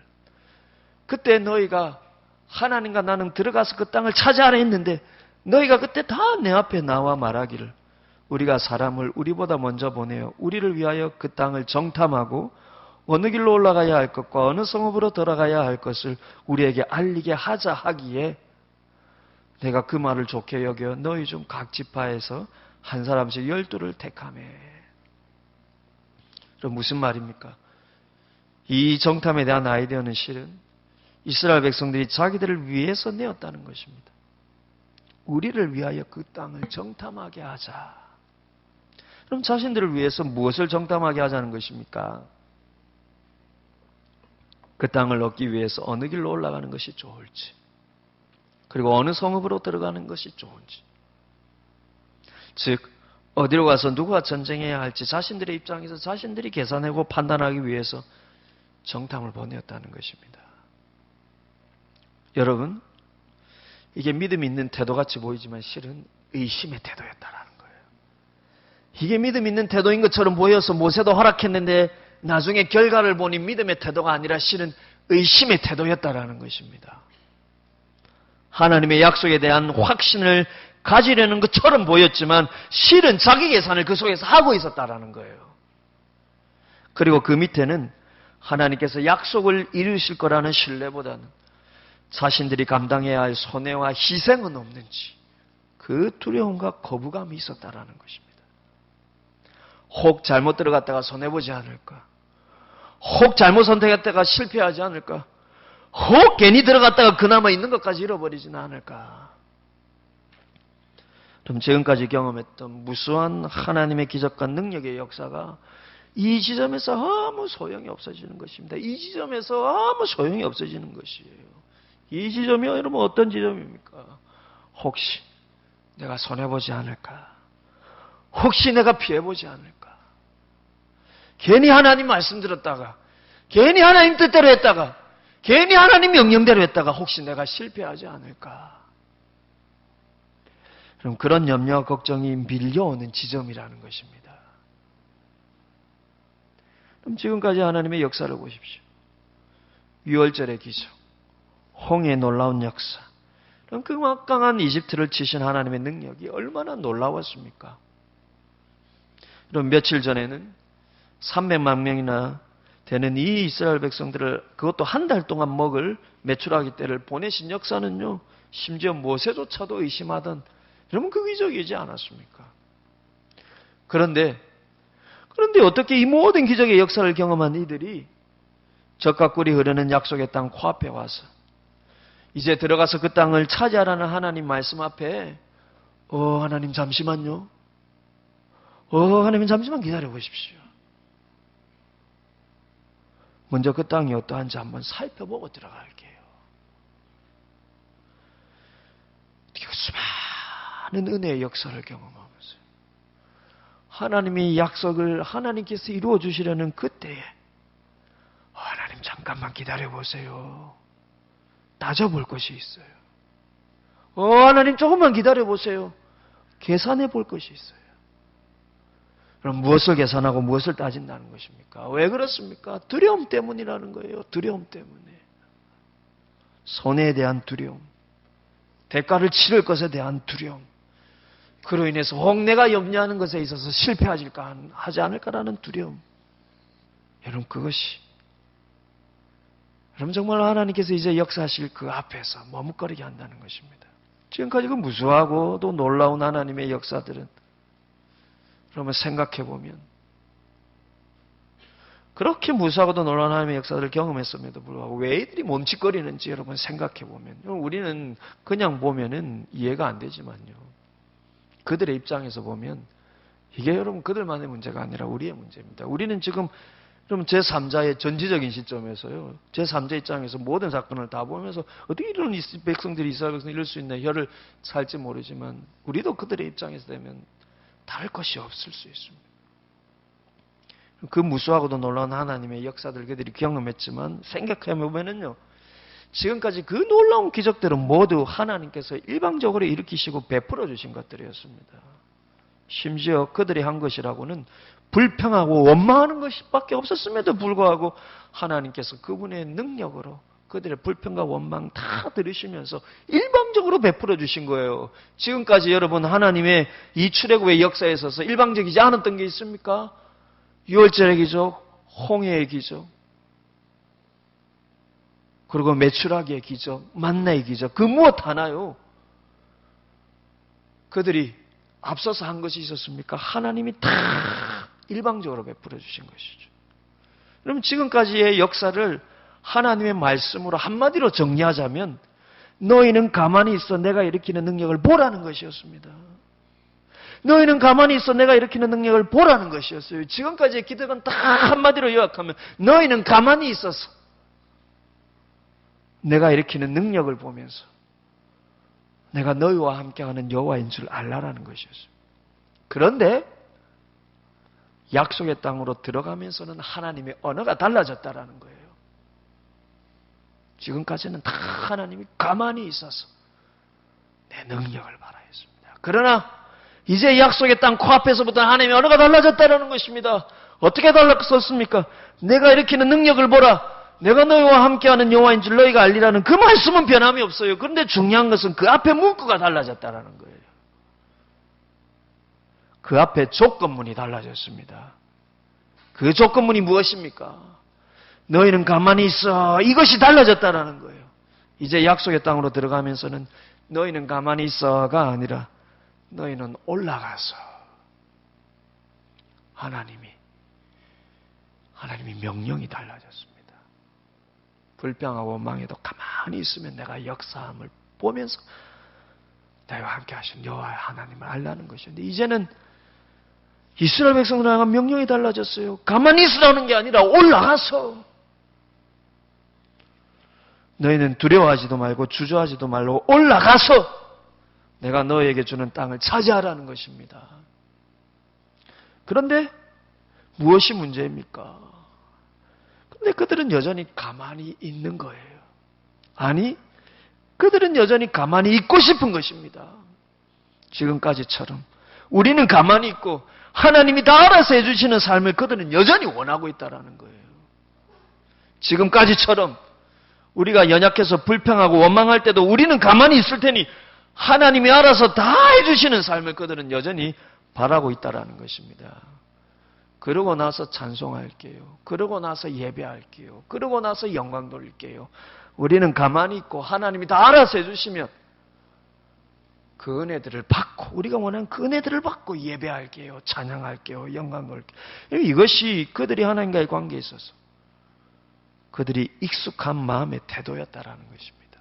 그때 너희가 하나님과 나는 들어가서 그 땅을 차지하라 했는데 너희가 그때 다 내 앞에 나와 말하기를 우리가 사람을 우리보다 먼저 보내어 우리를 위하여 그 땅을 정탐하고 어느 길로 올라가야 할 것과 어느 성읍으로 들어가야 할 것을 우리에게 알리게 하자 하기에 내가 그 말을 좋게 여겨 너희 중 각 지파에서 한 사람씩 12를 택하매. 그럼 무슨 말입니까? 이 정탐에 대한 아이디어는 실은 이스라엘 백성들이 자기들을 위해서 내었다는 것입니다. 우리를 위하여 그 땅을 정탐하게 하자. 그럼 자신들을 위해서 무엇을 정탐하게 하자는 것입니까? 그 땅을 얻기 위해서 어느 길로 올라가는 것이 좋을지, 그리고 어느 성읍으로 들어가는 것이 좋은지, 즉 어디로 가서 누구와 전쟁해야 할지 자신들의 입장에서 자신들이 계산하고 판단하기 위해서 정탐을 보내었다는 것입니다. 여러분, 이게 믿음 있는 태도같이 보이지만 실은 의심의 태도였다라는 거예요. 이게 믿음 있는 태도인 것처럼 보여서 모세도 허락했는데 나중에 결과를 보니 믿음의 태도가 아니라 실은 의심의 태도였다라는 것입니다. 하나님의 약속에 대한 확신을 가지려는 것처럼 보였지만 실은 자기 계산을 그 속에서 하고 있었다라는 거예요. 그리고 그 밑에는 하나님께서 약속을 이루실 거라는 신뢰보다는 자신들이 감당해야 할 손해와 희생은 없는지 그 두려움과 거부감이 있었다라는 것입니다. 혹 잘못 들어갔다가 손해보지 않을까? 혹 잘못 선택했다가 실패하지 않을까? 혹 괜히 들어갔다가 그나마 있는 것까지 잃어버리지는 않을까? 그럼 지금까지 경험했던 무수한 하나님의 기적과 능력의 역사가 이 지점에서 아무 소용이 없어지는 것입니다. 이 지점에서 아무 소용이 없어지는 것이에요. 이 지점이 여러분 어떤 지점입니까? 혹시 내가 손해보지 않을까? 혹시 내가 피해보지 않을까? 괜히 하나님 말씀 들었다가, 괜히 하나님 뜻대로 했다가, 괜히 하나님 명령대로 했다가 혹시 내가 실패하지 않을까? 그럼 그런 염려와 걱정이 밀려오는 지점이라는 것입니다. 그럼 지금까지 하나님의 역사를 보십시오. 유월절의 기적, 홍해의 놀라운 역사, 그럼 그 막강한 이집트를 치신 하나님의 능력이 얼마나 놀라웠습니까? 그럼 며칠 전에는 300만 명이나 되는 이 이스라엘 백성들을 그것도 한 달 동안 먹을 메추라기 떼를 보내신 역사는요, 심지어 모세조차도 의심하던, 여러분 그 기적이지 않았습니까? 그런데 어떻게 이 모든 기적의 역사를 경험한 이들이 젖과 꿀이 흐르는 약속의 땅 코앞에 와서 이제 들어가서 그 땅을 차지하라는 하나님 말씀 앞에 하나님 잠시만요. 하나님 잠시만 기다려 보십시오. 먼저 그 땅이 어떠한지 한번 살펴보고 들어갈게요. 그 수많은 은혜의 역사를 경험하면서 하나님의 약속을 하나님께서 이루어 주시려는 그때에 하나님 잠깐만 기다려 보세요. 따져볼 것이 있어요. 하나님 조금만 기다려 보세요. 계산해 볼 것이 있어요. 그럼 무엇을 계산하고 무엇을 따진다는 것입니까? 왜 그렇습니까? 두려움 때문이라는 거예요. 두려움 때문에. 손해에 대한 두려움. 대가를 치를 것에 대한 두려움. 그로 인해서 혹 내가 염려하는 것에 있어서 실패하지 않을까라는 두려움. 여러분 그것이 여러분 정말 하나님께서 이제 역사하실 그 앞에서 머뭇거리게 한다는 것입니다. 지금까지 그 무수하고 또 놀라운 하나님의 역사들은 그러면 생각해보면 그렇게 무수하고도 놀라운 하나님의 역사들을 경험했음에도 불구하고 왜 이들이 멈칫거리는지 여러분 생각해보면 우리는 그냥 보면은 이해가 안 되지만요. 그들의 입장에서 보면 이게 여러분 그들만의 문제가 아니라 우리의 문제입니다. 우리는 지금 그럼 제3자의 전지적인 시점에서요. 제3자 입장에서 모든 사건을 다 보면서 어떻게 이런 백성들이 이스라엘 백성들이 이럴 수 있나 혀를 살지 모르지만 우리도 그들의 입장에서 되면 다를 것이 없을 수 있습니다. 그 무수하고도 놀라운 하나님의 역사들 그들이 경험했지만 생각해보면요. 지금까지 그 놀라운 기적들은 모두 하나님께서 일방적으로 일으키시고 베풀어 주신 것들이었습니다. 심지어 그들이 한 것이라고는 불평하고 원망하는 것밖에 없었음에도 불구하고 하나님께서 그분의 능력으로 그들의 불평과 원망 다 들으시면서 일방적으로 베풀어 주신 거예요. 지금까지 여러분 하나님의 이 출애굽의 역사에 있어서 일방적이지 않았던 게 있습니까? 유월절의 기적, 홍해의 기적, 그리고 메추라기의 기적, 만나의 기적, 그 무엇 하나요? 그들이 앞서서 한 것이 있었습니까? 하나님이 다 일방적으로 베풀어 주신 것이죠. 그러면 지금까지의 역사를 하나님의 말씀으로 한마디로 정리하자면 너희는 가만히 있어 내가 일으키는 능력을 보라는 것이었습니다. 너희는 가만히 있어 내가 일으키는 능력을 보라는 것이었어요. 지금까지의 기도는 다 한마디로 요약하면 너희는 가만히 있어서 내가 일으키는 능력을 보면서 내가 너희와 함께하는 여호와인 줄 알라라는 것이었어요. 그런데 약속의 땅으로 들어가면서는 하나님의 언어가 달라졌다라는 거예요. 지금까지는 다 하나님이 가만히 있어서 내 능력을 바라 했습니다. 그러나 이제 약속의 땅 코앞에서부터 하나님의 언어가 달라졌다는 것입니다. 어떻게 달라졌습니까? 내가 일으키는 능력을 보라. 내가 너희와 함께하는 여호와인 줄 너희가 알리라는 그 말씀은 변함이 없어요. 그런데 중요한 것은 그 앞에 문구가 달라졌다는 거예요. 그 앞에 조건문이 달라졌습니다. 그 조건문이 무엇입니까? 너희는 가만히 있어. 이것이 달라졌다는 거예요. 이제 약속의 땅으로 들어가면서는 너희는 가만히 있어가 아니라 너희는 올라가서 하나님이 명령이 달라졌습니다. 불평하고 원망해도 가만히 있으면 내가 역사함을 보면서 나와 함께 하신 여호와 하나님을 알라는 것이었는데 이제는 이스라엘 백성들을 향한 명령이 달라졌어요. 가만히 있으라는 게 아니라 올라가서 너희는 두려워하지도 말고 주저하지도 말고 올라가서 내가 너희에게 주는 땅을 차지하라는 것입니다. 그런데 무엇이 문제입니까? 그런데 그들은 여전히 가만히 있는 거예요. 아니, 그들은 여전히 가만히 있고 싶은 것입니다. 지금까지처럼 우리는 가만히 있고 하나님이 다 알아서 해주시는 삶을 그들은 여전히 원하고 있다는 거예요. 지금까지처럼 우리가 연약해서 불평하고 원망할 때도 우리는 가만히 있을 테니 하나님이 알아서 다 해주시는 삶을 그들은 여전히 바라고 있다는 것입니다. 그러고 나서 찬송할게요. 그러고 나서 예배할게요. 그러고 나서 영광 돌릴게요. 우리는 가만히 있고 하나님이 다 알아서 해주시면 그 은혜들을 받고 우리가 원하는 그 은혜들을 받고 예배할게요. 찬양할게요. 영광 돌릴게요. 이것이 그들이 하나님과의 관계에 있어서 그들이 익숙한 마음의 태도였다라는 것입니다.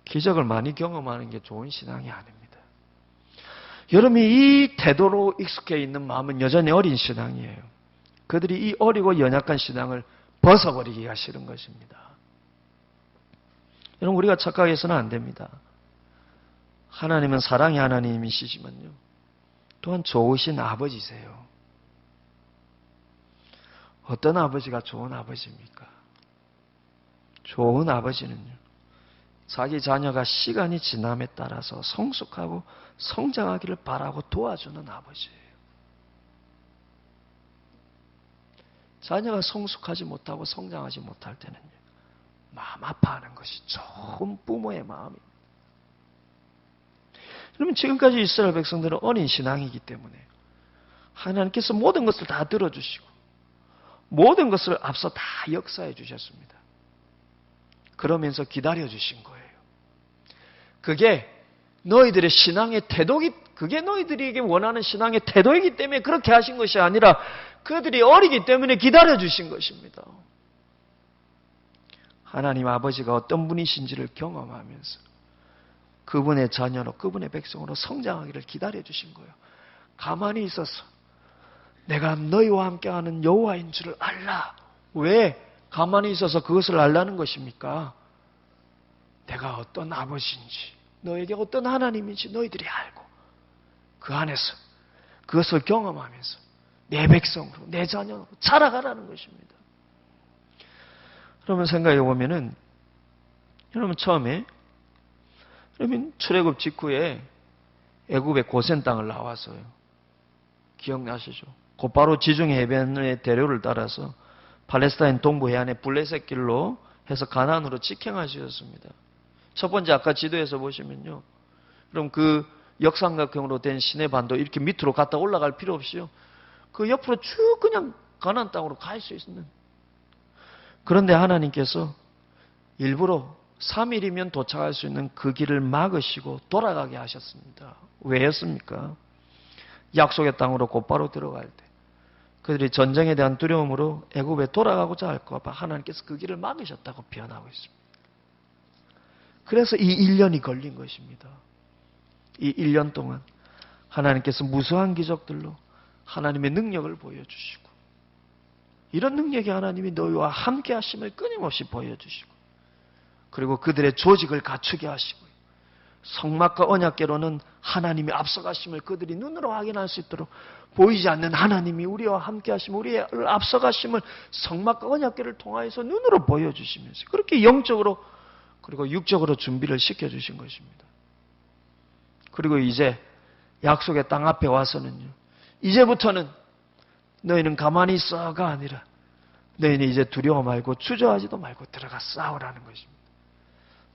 기적을 많이 경험하는 게 좋은 신앙이 아닙니다. 여러분이 이 태도로 익숙해 있는 마음은 여전히 어린 신앙이에요. 그들이 이 어리고 연약한 신앙을 벗어버리기가 싫은 것입니다. 여러분 우리가 착각해서는 안 됩니다. 하나님은 사랑의 하나님이시지만요. 또한 좋으신 아버지세요. 어떤 아버지가 좋은 아버지입니까? 좋은 아버지는요. 자기 자녀가 시간이 지남에 따라서 성숙하고 성장하기를 바라고 도와주는 아버지예요. 자녀가 성숙하지 못하고 성장하지 못할 때는요. 마음 아파하는 것이 좋은 부모의 마음입니다. 여러분 지금까지 이스라엘 백성들은 어린 신앙이기 때문에 하나님께서 모든 것을 다 들어주시고 모든 것을 앞서 다 역사해 주셨습니다. 그러면서 기다려 주신 거예요. 그게 너희들의 신앙의 태도기, 그게 너희들에게 원하는 신앙의 태도이기 때문에 그렇게 하신 것이 아니라 그들이 어리기 때문에 기다려 주신 것입니다. 하나님 아버지가 어떤 분이신지를 경험하면서 그분의 자녀로, 그분의 백성으로 성장하기를 기다려 주신 거예요. 가만히 있어서 내가 너희와 함께하는 여호와인 줄을 알라. 왜 가만히 있어서 그것을 알라는 것입니까? 내가 어떤 아버지인지, 너에게 어떤 하나님인지 너희들이 알고 그 안에서 그것을 경험하면서 내 백성으로, 내 자녀로 자라가라는 것입니다. 여러분 생각해 보면은 여러분 처음에 여러분 출애굽 직후에 애굽의 고센 땅을 나와서요. 기억나시죠? 곧바로 지중 해변의 대로를 따라서 팔레스타인 동부 해안의 블레셋 길로 해서 가나안으로 직행하셨습니다. 첫 번째 아까 지도에서 보시면요. 그럼 그 역삼각형으로 된 시내 반도 이렇게 밑으로 갔다 올라갈 필요 없이요. 그 옆으로 쭉 그냥 가나안 땅으로 갈 수 있는. 그런데 하나님께서 일부러 3일이면 도착할 수 있는 그 길을 막으시고 돌아가게 하셨습니다. 왜였습니까? 약속의 땅으로 곧바로 들어갈 때 그들이 전쟁에 대한 두려움으로 애굽에 돌아가고자 할까 봐 하나님께서 그 길을 막으셨다고 표현하고 있습니다. 그래서 이 1년이 걸린 것입니다. 이 1년 동안 하나님께서 무수한 기적들로 하나님의 능력을 보여주시고 이런 능력이 하나님이 너희와 함께 하심을 끊임없이 보여주시고 그리고 그들의 조직을 갖추게 하시고 성막과 언약궤로는 하나님이 앞서가심을 그들이 눈으로 확인할 수 있도록 보이지 않는 하나님이 우리와 함께 하심을 우리를 앞서가심을 성막과 언약궤를 통하여서 눈으로 보여주시면서 그렇게 영적으로 그리고 육적으로 준비를 시켜주신 것입니다. 그리고 이제 약속의 땅 앞에 와서는요. 이제부터는 너희는 가만히 있어가 아니라 너희는 이제 두려워 말고 주저하지도 말고 들어가 싸우라는 것입니다.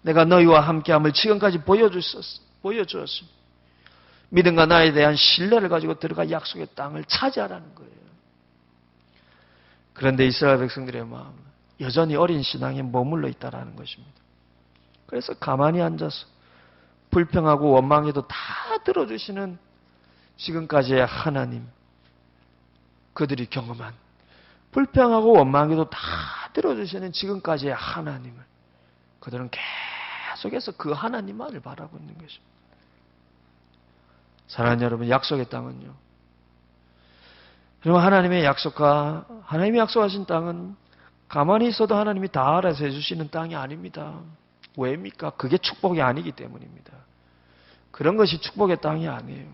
내가 너희와 함께함을 지금까지 보여주었으니 믿음과 나에 대한 신뢰를 가지고 들어가 약속의 땅을 차지하라는 거예요. 그런데 이스라엘 백성들의 마음은 여전히 어린 신앙에 머물러 있다는 것입니다. 그래서 가만히 앉아서 불평하고 원망해도 다 들어주시는 지금까지의 하나님, 그들이 경험한 불평하고 원망해도 다 들어주시는 지금까지의 하나님을 그들은 계속해서 그 하나님만을 바라고 있는 것입니다. 사랑하는 여러분, 약속의 땅은요. 여러분, 하나님의 약속과 하나님이 약속하신 땅은 가만히 있어도 하나님이 다 알아서 해주시는 땅이 아닙니다. 왜입니까? 그게 축복이 아니기 때문입니다. 그런 것이 축복의 땅이 아니에요.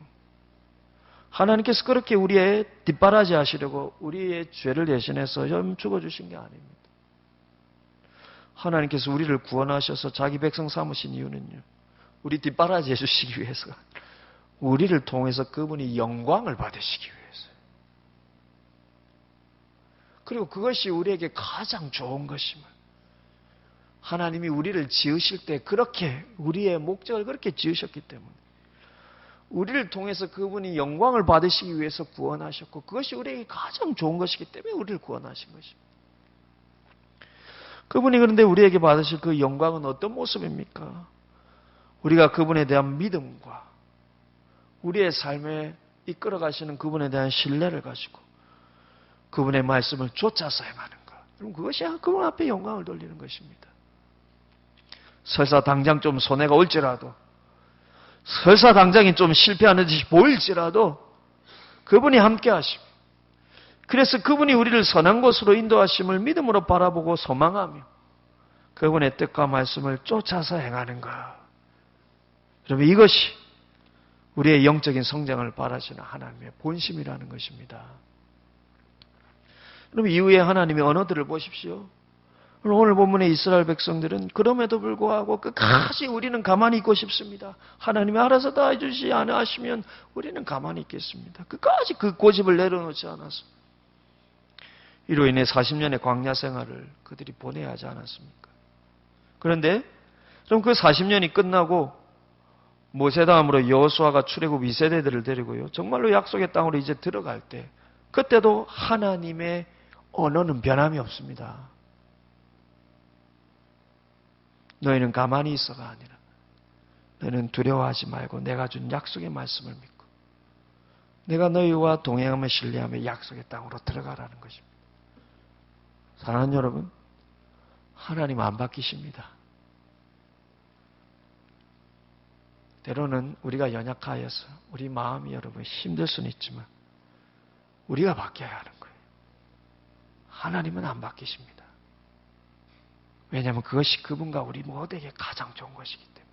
하나님께서 그렇게 우리의 뒷바라지 하시려고 우리의 죄를 대신해서 죽어주신 게 아닙니다. 하나님께서 우리를 구원하셔서 자기 백성 삼으신 이유는요. 우리 뒷바라지 해주시기 위해서 우리를 통해서 그분이 영광을 받으시기 위해서요. 그리고 그것이 우리에게 가장 좋은 것임을 하나님이 우리를 지으실 때 그렇게 우리의 목적을 그렇게 지으셨기 때문에 우리를 통해서 그분이 영광을 받으시기 위해서 구원하셨고 그것이 우리에게 가장 좋은 것이기 때문에 우리를 구원하신 것입니다. 그분이 그런데 우리에게 받으실 그 영광은 어떤 모습입니까? 우리가 그분에 대한 믿음과 우리의 삶에 이끌어 가시는 그분에 대한 신뢰를 가지고 그분의 말씀을 쫓아서 행하는 것. 그럼 그것이 그분 앞에 영광을 돌리는 것입니다. 설사 당장 좀 손해가 올지라도 설사 당장이 좀 실패하는 듯이 보일지라도 그분이 함께 하시고 그래서 그분이 우리를 선한 곳으로 인도하심을 믿음으로 바라보고 소망하며 그분의 뜻과 말씀을 쫓아서 행하는 것. 여러분 이것이 우리의 영적인 성장을 바라시는 하나님의 본심이라는 것입니다. 여러분 이후에 하나님의 언어들을 보십시오. 오늘 본문의 이스라엘 백성들은 그럼에도 불구하고 끝까지 우리는 가만히 있고 싶습니다. 하나님이 알아서 다 해주시지 않으시면 우리는 가만히 있겠습니다. 끝까지 그 고집을 내려놓지 않아서 이로 인해 40년의 광야 생활을 그들이 보내야 하지 않았습니까? 그런데 그럼 그 40년이 끝나고 모세 다음으로 여호수아가 출애굽 2세대들을 데리고요. 정말로 약속의 땅으로 이제 들어갈 때 그때도 하나님의 언어는 변함이 없습니다. 너희는 가만히 있어가 아니라 너희는 두려워하지 말고 내가 준 약속의 말씀을 믿고 내가 너희와 동행하며 신뢰하며 약속의 땅으로 들어가라는 것입니다. 사랑하는 여러분, 하나님 안 바뀌십니다. 때로는 우리가 연약하여서 우리 마음이 여러분 힘들 수는 있지만 우리가 바뀌어야 하는 거예요. 하나님은 안 바뀌십니다. 왜냐하면 그것이 그분과 우리 모두에게 가장 좋은 것이기 때문에.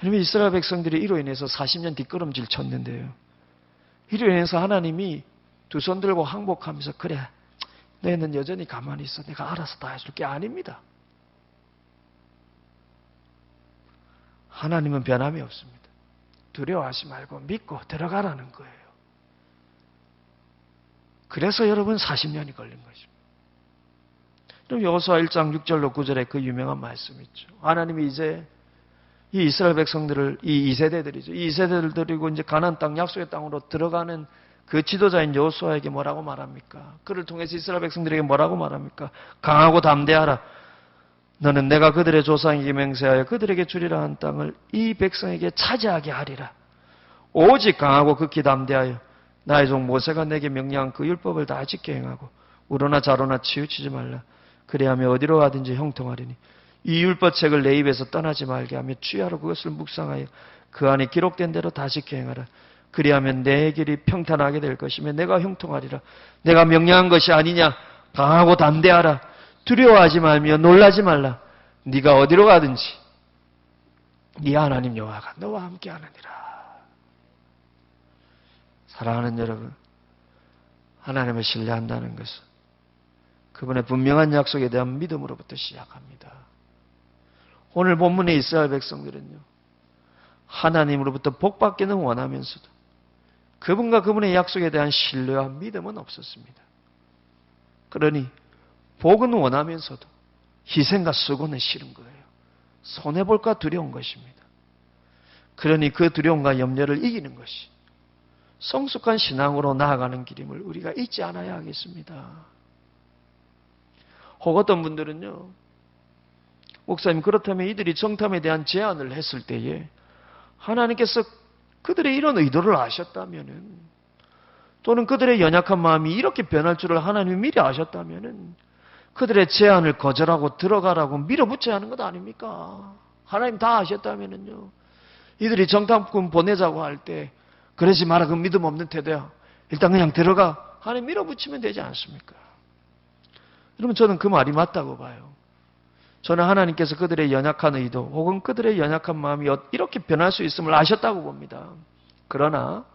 여러분 이스라엘 백성들이 이로 인해서 40년 뒷걸음질 쳤는데요. 이로 인해서 하나님이 두 손 들고 항복하면서 그래 너희는 여전히 가만히 있어 내가 알아서 다 해줄 게 아닙니다. 하나님은 변함이 없습니다. 두려워하지 말고 믿고 들어가라는 거예요. 그래서 여러분 40년이 걸린 것입니다. 그럼 여호수아 1장 6절로 9절에 그 유명한 말씀 있죠. 하나님이 이제 이 이스라엘 백성들을 이 2세대들이죠. 이 2세대를 데리고 이제 가나안 땅 약속의 땅으로 들어가는 그 지도자인 여호수아에게 뭐라고 말합니까? 그를 통해서 이스라엘 백성들에게 뭐라고 말합니까? 강하고 담대하라. 너는 내가 그들의 조상에게 맹세하여 그들에게 주리라 한 땅을 이 백성에게 차지하게 하리라. 오직 강하고 극히 담대하여 나의 종 모세가 내게 명령한 그 율법을 다 지켜 행하고 우로나 자로나 치우치지 말라. 그리하면 어디로 가든지 형통하리니 이 율법책을 내 입에서 떠나지 말게 하며 주야로 그것을 묵상하여 그 안에 기록된 대로 다 지켜 행하라. 그리하면 내 길이 평탄하게 될 것이며 내가 형통하리라. 내가 명령한 것이 아니냐. 강하고 담대하라. 두려워하지 말며 놀라지 말라. 네가 어디로 가든지 네 하나님 여호와가 너와 함께 하느니라. 사랑하는 여러분, 하나님을 신뢰한다는 것은 그분의 분명한 약속에 대한 믿음으로부터 시작합니다. 오늘 본문의 이스라엘 백성들은요, 하나님으로부터 복받기는 원하면서도 그분과 그분의 약속에 대한 신뢰와 믿음은 없었습니다. 그러니 복은 원하면서도 희생과 수고는 싫은 거예요. 손해볼까 두려운 것입니다. 그러니 그 두려움과 염려를 이기는 것이 성숙한 신앙으로 나아가는 길임을 우리가 잊지 않아야 하겠습니다. 혹 어떤 분들은요, 목사님 그렇다면 이들이 정탐에 대한 제안을 했을 때에 하나님께서 그들의 이런 의도를 아셨다면은, 또는 그들의 연약한 마음이 이렇게 변할 줄을 하나님이 미리 아셨다면은 그들의 제안을 거절하고 들어가라고 밀어붙여야 하는 것 아닙니까? 하나님 다 아셨다면은요, 이들이 정탐꾼 보내자고 할 때 그러지 마라, 그 믿음 없는 태도야, 일단 그냥 들어가, 하나님 밀어붙이면 되지 않습니까? 여러분, 저는 그 말이 맞다고 봐요. 저는 하나님께서 그들의 연약한 의도 혹은 그들의 연약한 마음이 이렇게 변할 수 있음을 아셨다고 봅니다. 그러나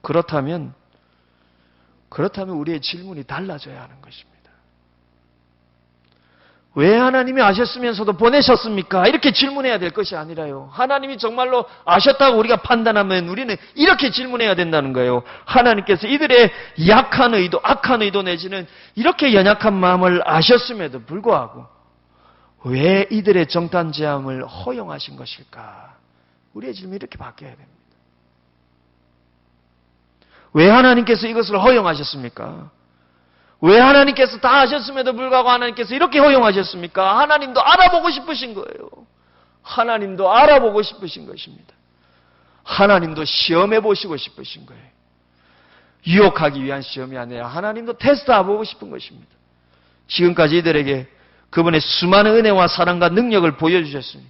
그렇다면 우리의 질문이 달라져야 하는 것입니다. 왜 하나님이 아셨으면서도 보내셨습니까? 이렇게 질문해야 될 것이 아니라요. 하나님이 정말로 아셨다고 우리가 판단하면 우리는 이렇게 질문해야 된다는 거예요. 하나님께서 이들의 약한 의도, 악한 의도 내지는 이렇게 연약한 마음을 아셨음에도 불구하고 왜 이들의 정탐 제함을 허용하신 것일까? 우리의 질문이 이렇게 바뀌어야 됩니다. 왜 하나님께서 이것을 허용하셨습니까? 왜 하나님께서 다 하셨음에도 불구하고 하나님께서 이렇게 허용하셨습니까? 하나님도 알아보고 싶으신 거예요. 하나님도 알아보고 싶으신 것입니다. 하나님도 시험해 보시고 싶으신 거예요. 유혹하기 위한 시험이 아니라 하나님도 테스트해 보고 싶은 것입니다. 지금까지 이들에게 그분의 수많은 은혜와 사랑과 능력을 보여주셨으니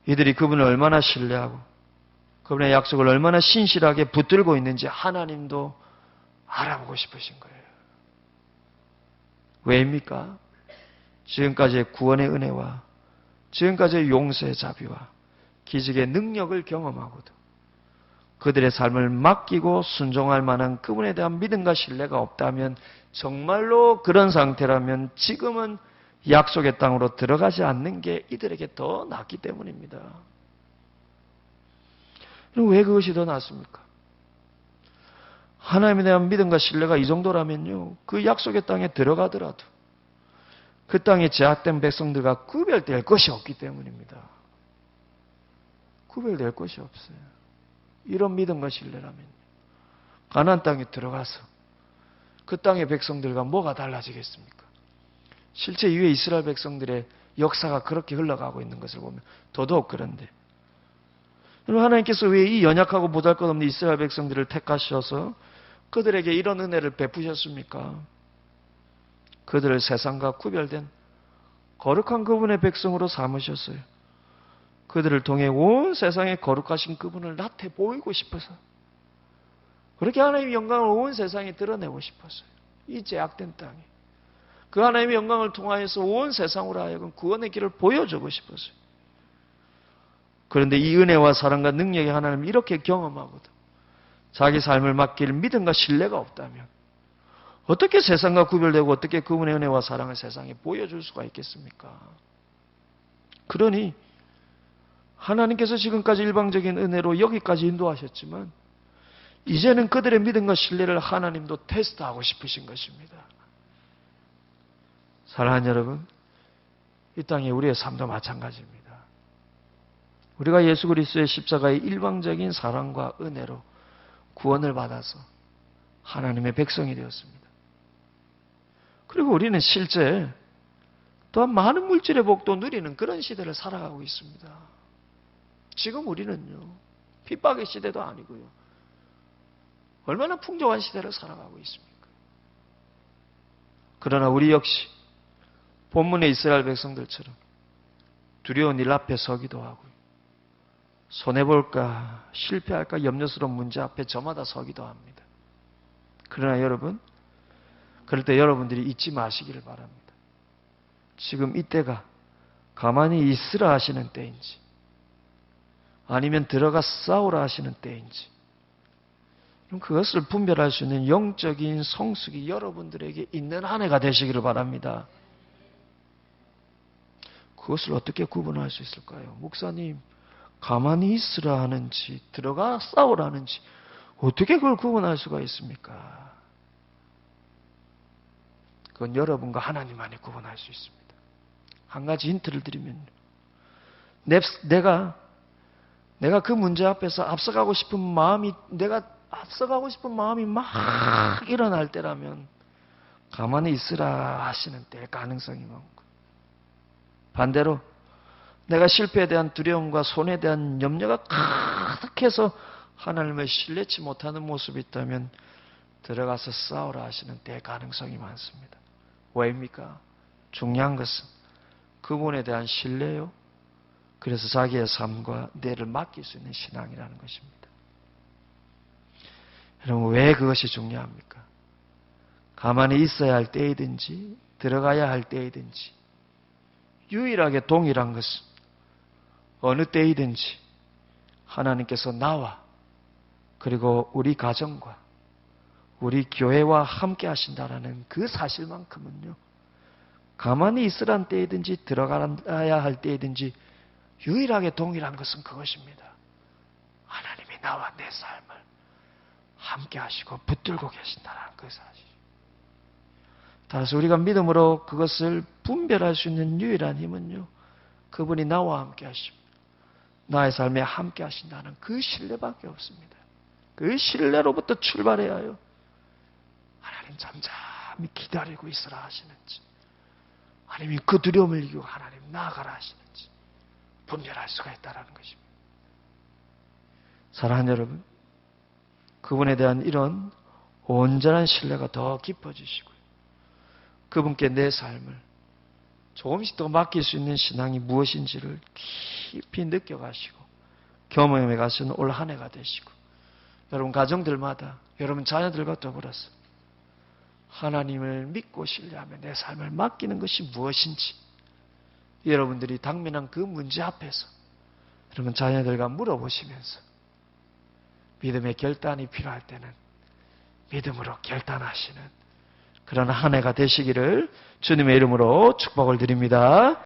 이들이 그분을 얼마나 신뢰하고 그분의 약속을 얼마나 신실하게 붙들고 있는지 하나님도 알아보고 싶으신 거예요. 왜입니까? 지금까지의 구원의 은혜와 지금까지의 용서의 자비와 기적의 능력을 경험하고도 그들의 삶을 맡기고 순종할 만한 그분에 대한 믿음과 신뢰가 없다면, 정말로 그런 상태라면 지금은 약속의 땅으로 들어가지 않는 게 이들에게 더 낫기 때문입니다. 왜 그것이 더 낫습니까? 하나님에 대한 믿음과 신뢰가 이 정도라면요, 그 약속의 땅에 들어가더라도 그 땅에 제약된 백성들과 구별될 것이 없기 때문입니다. 구별될 것이 없어요. 이런 믿음과 신뢰라면 가나안 땅에 들어가서 그 땅의 백성들과 뭐가 달라지겠습니까? 실제 이후에 이스라엘 백성들의 역사가 그렇게 흘러가고 있는 것을 보면 더더욱 그런데, 여러분, 하나님께서 왜 이 연약하고 보잘것없는 이스라엘 백성들을 택하셔서 그들에게 이런 은혜를 베푸셨습니까? 그들을 세상과 구별된 거룩한 그분의 백성으로 삼으셨어요. 그들을 통해 온 세상에 거룩하신 그분을 나타내 보이고 싶어서, 그렇게 하나님의 영광을 온 세상에 드러내고 싶었어요. 이 제약된 땅에 그 하나님의 영광을 통하여서 온 세상으로 하여금 구원의 길을 보여주고 싶었어요. 그런데 이 은혜와 사랑과 능력의 하나님을 이렇게 경험하고도 자기 삶을 맡길 믿음과 신뢰가 없다면 어떻게 세상과 구별되고 어떻게 그분의 은혜와 사랑을 세상에 보여줄 수가 있겠습니까? 그러니 하나님께서 지금까지 일방적인 은혜로 여기까지 인도하셨지만 이제는 그들의 믿음과 신뢰를 하나님도 테스트하고 싶으신 것입니다. 사랑하는 여러분, 이 땅에 우리의 삶도 마찬가지입니다. 우리가 예수 그리스도의 십자가의 일방적인 사랑과 은혜로 구원을 받아서 하나님의 백성이 되었습니다. 그리고 우리는 실제 또한 많은 물질의 복도 누리는 그런 시대를 살아가고 있습니다. 지금 우리는요, 핍박의 시대도 아니고요. 얼마나 풍족한 시대를 살아가고 있습니까? 그러나 우리 역시 본문의 이스라엘 백성들처럼 두려운 일 앞에 서기도 하고요. 손해볼까 실패할까 염려스러운 문제 앞에 저마다 서기도 합니다. 그러나 여러분, 그럴 때 여러분들이 잊지 마시기를 바랍니다. 지금 이때가 가만히 있으라 하시는 때인지 아니면 들어가 싸우라 하시는 때인지 그것을 분별할 수 있는 영적인 성숙이 여러분들에게 있는 한 해가 되시기를 바랍니다. 그것을 어떻게 구분할 수 있을까요? 목사님, 가만히 있으라 하는지 들어가 싸우라 하는지 어떻게 그걸 구분할 수가 있습니까? 그건 여러분과 하나님만이 구분할 수 있습니다. 한 가지 힌트를 드리면 내가 그 문제 앞에서 앞서가고 싶은 마음이 막 일어날 때라면 가만히 있으라 하시는 때일 가능성이 많고, 반대로 내가 실패에 대한 두려움과 손해에 대한 염려가 가득해서 하나님을 신뢰치 못하는 모습이 있다면 들어가서 싸우라 하시는 때의 가능성이 많습니다. 왜입니까? 중요한 것은 그분에 대한 신뢰요. 그래서 자기의 삶과 뇌를 맡길 수 있는 신앙이라는 것입니다. 여러분, 왜 그것이 중요합니까? 가만히 있어야 할 때이든지 들어가야 할 때이든지 유일하게 동일한 것은 어느 때이든지 하나님께서 나와 그리고 우리 가정과 우리 교회와 함께 하신다라는 그 사실만큼은요, 가만히 있으란 때이든지 들어가야 할 때이든지 유일하게 동일한 것은 그것입니다. 하나님이 나와 내 삶을 함께 하시고 붙들고 계신다는 그 사실. 따라서 우리가 믿음으로 그것을 분별할 수 있는 유일한 힘은요, 그분이 나와 함께 하시고 나의 삶에 함께 하신다는 그 신뢰밖에 없습니다. 그 신뢰로부터 출발해야 해요. 하나님 잠잠히 기다리고 있으라 하시는지 아니면 그 두려움을 이기고 하나님 나아가라 하시는지 분별할 수가 있다는 것입니다. 사랑하는 여러분, 그분에 대한 이런 온전한 신뢰가 더 깊어지시고요. 그분께 내 삶을 조금씩 더 맡길 수 있는 신앙이 무엇인지를 깊이 느껴가시고 경험해 가시는 올 한 해가 되시고, 여러분 가정들마다 여러분 자녀들과 더불어서 하나님을 믿고 신뢰하며 내 삶을 맡기는 것이 무엇인지 여러분들이 당면한 그 문제 앞에서 여러분 자녀들과 물어보시면서 믿음의 결단이 필요할 때는 믿음으로 결단하시는 그런 한 해가 되시기를 주님의 이름으로 축복을 드립니다.